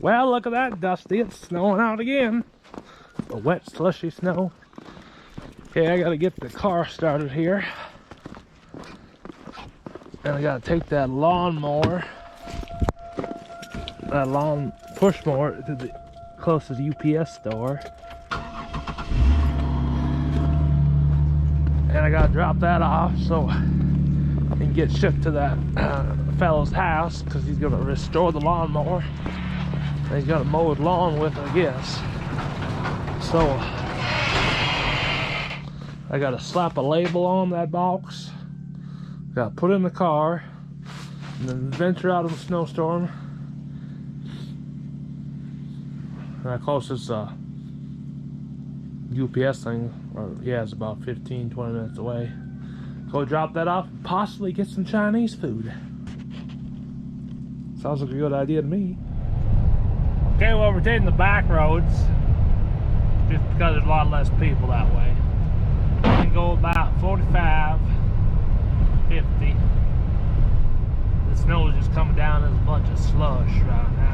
Well, look at that, Dusty. It's snowing out again. The wet, slushy snow. Okay, I gotta get the car started here. And I gotta take that lawnmower, that lawn push mower, to the closest UPS store. And I gotta drop that off so I can get shipped to that fellow's house, because he's gonna restore the lawnmower. And he's gonna mow his lawn with it, I guess. So I gotta slap a label on that box. Gotta put it in the car and then venture out of the snowstorm. And that closest UPS thing, yeah, it's about 15-20 minutes away. Go drop that off and possibly get some Chinese food. Sounds like a good idea to me. Okay, well, we're taking the back roads just because there's a lot less people that way. We can go about 45, 50. The snow is just coming down as a bunch of slush right now.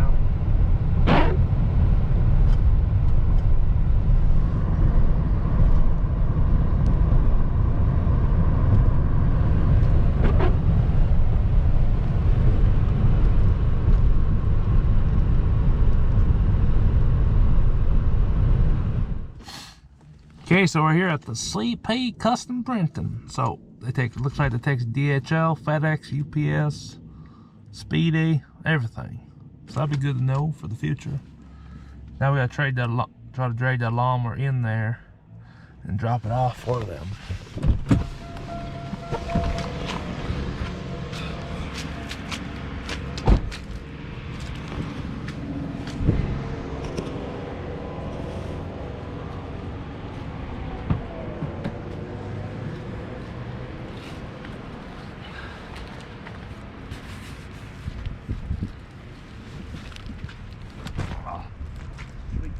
Okay, so we're here at the CP Custom Printing. So looks like it takes DHL, FedEx, UPS, Speedy, everything. So that'd be good to know for the future. Now we gotta try to drag that lawnmower in there and drop it off for them.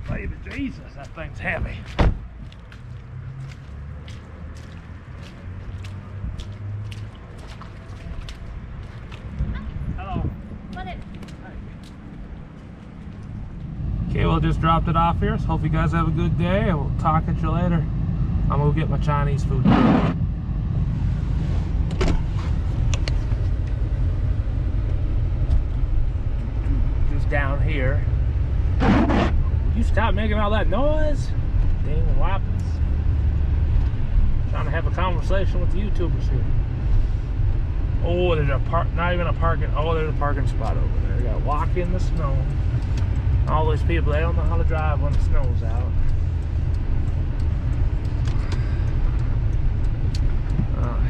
Baby Jesus, that thing's heavy. Hello. Okay, we'll just dropped it off here. So hope you guys have a good day. We'll talk at you later. I'm gonna get my Chinese food. Just down here. You stop making all that noise? Dang wappers. Trying to have a conversation with the YouTubers here. Oh, there's a not even a parking, oh, there's a parking spot over there. You gotta walk in the snow. All these people, they don't know how to drive when the snow's out.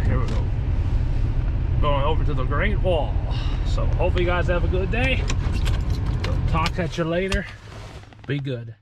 Here we go. Going over to the Great Wall. So hopefully you guys have a good day. We'll talk at you later. Be good.